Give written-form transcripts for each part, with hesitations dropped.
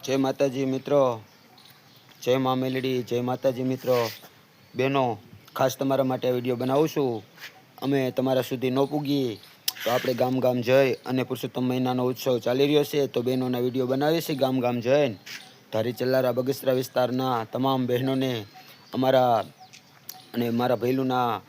जय माताजी मित्रों, जय माँ मेलडी, जय माताजी मित्रों। बहनों, खास तमारा माटे विडियो बनावुं छुं। अमे तमारा सुधी न पूगीए तो आपणे गाम गाम जई अने पुरुषोत्तम महीनानो उत्सव चाली रह्यो छे तो बहनोना विडियो बनावीए छीए गाम गाम जईने। धारी चल्लारा बगसरा विस्तारना तमाम बहनोने अमारा अने मारा भैलुना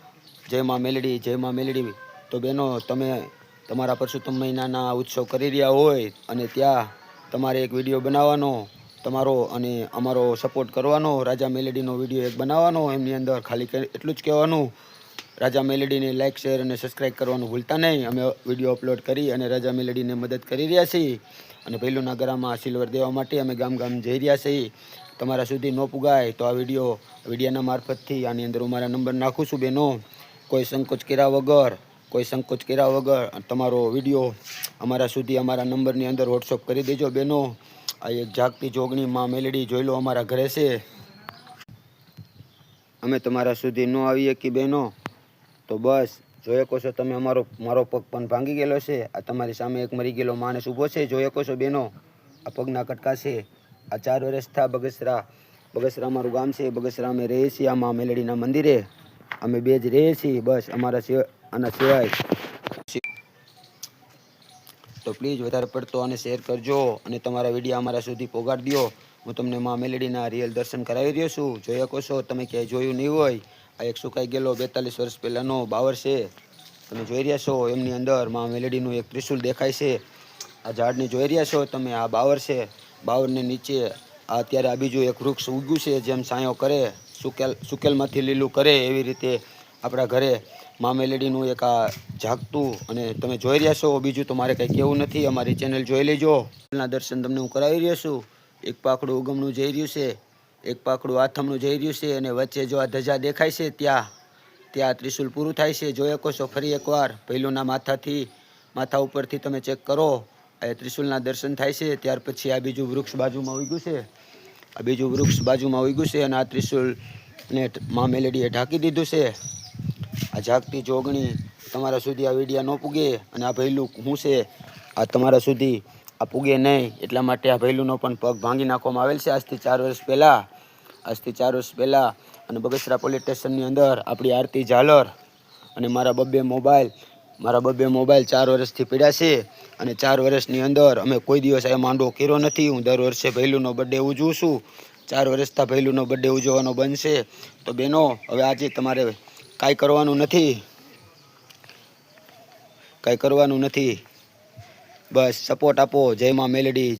जय माँ मेलडी, जय माँ मेलडी। तो बहनों, तमे तमारा पुरुषोत्तम महीनाना उत्सव करी रह्या होय अने त्या तमारे एक विडियो बनाववानो तमारो अने अमारो सपोर्ट करवानो। राजा मेलडीनो विडियो एक बनाववानो। एमनी अंदर खाली एटलुं ज कहेवानुं, राजा मेलडीने लाइक शेर अने सब्सक्राइब करवानुं भूलता नहीं। अमे विडियो अपलोड करी अने राजा मेलडीने मदद करी रह्या छीए अने भैलुना गरामां सिल्वर देवा माटे अमे गाम गाम जई रह्या छीए। तमारा सुधी न पुगाय तो आ विडियोना मार्फतथी आनी अंदर हूँ मारा नंबर नाखुं छुं। बहनों, कोई संकोच कर्या वगर तमारो विडियो अमारा सुधी अमारा नंबरनी अंदर व्हाट्सएप करी देजो। बहनों, आ एक जागती जोगणी माँ मेलडी जोई लो अमारा घरे छे। अमे तमारा सुधी न आवी शकी बहनों तो बस जोई शको छो तमे मारो पग पण भांगी गेलो छे। आ तमारी सामे एक मरी गेलो माणस ऊभो छे, जोई शको छो बहनों। आ पगना कटका छे। आ 4 वर्ष था बगसरा मारुं गाम छे। बगसरा अमे रहीए छीए आ माँ मेलडीना मंदिरे। अमे बेज रहीए छीए बस। अमारा आना सिवाय तो प्लीज वधारे पड़तो आने शेर करजो अने तमारा विडियो अमारा सुधी पोगाड़ दियो। हूँ तमने माँ मेलडीना रियल दर्शन करावी रह्यो छुं। जोई शको छो तमे क्यांय जोयुं नहीं होय। आ एक सुकाई गेलो 42 वर्ष पहेलानो बावर छे। तमे जोई रह्या छो एमनी अंदर माँ मेलडीनुं एक त्रिशूल देखाय छे। आ झाड़ने जोई रह्या छो तमे, आ बावर छे। बावरने नीचे आ अत्यारे आ बीजुं एक वृक्ष उग्युं छे। जेम छांयो करे, सुकेलमांथी लीलुं करे एवी रीते आपणा घरे माँ मेलडीनुं एक आ जागतुं अने तमे जोई रह्या छो। बीजुं तो मारे कंई कहेवुं नथी। अमारी चेनल जोई लेजो। दर्शन तमने हूँ करावी रह्यो छुं। एक पाखडું उगमनुं जई रह्युं छे, एक पाखडું आथमनुं जई रह्युं छे अने वच्चे जो आ धजा देखाय छे त्या त्रिशूल पूरुं थाय छे। जोई शको छो फरी एकवार भैलुंना माथा उपरथी तमे चेक करो। आ त्रिशूलना दर्शन थाय छे। त्यार पछी आ बीजुं वृक्ष बाजुमां उग्युं छे। आ बीजुं वृक्ष बाजुमां उग्युं छे अने आ त्रिशूलने माँ मेलडीए ढांकी दीधुं छे। आ जागती जोगणी तमारा सुधी आ विडिया न पूगे अने आ भैलुं हुं छे आ तमारा सुधी आ पूगे नहीं, एटला माटे आ भैलुंनो पण पग भांगी नाखवामां आवेल छे आजथी 4 वर्ष पहेला। अने बगसरा पोलीस स्टेशननी अंदर आपणी आरती झालर अने मारा बब्बे मोबाइल 4 वर्षथी पड्या छे। अने 4 वर्षनी अंदर अमे कोई दिवस आ मांडो कर्यो नथी। हूँ दर वर्षे भैलुंनो बर्थडे उजवुं छुं। 4 वर्ष था भैलुंनो बर्थडे उजवવાનો बंध छे। तो बहनों, हवे आजे तमारे कांई करवानुं नथी, बस सपोर्ट आपो। जय माँ मेलडी।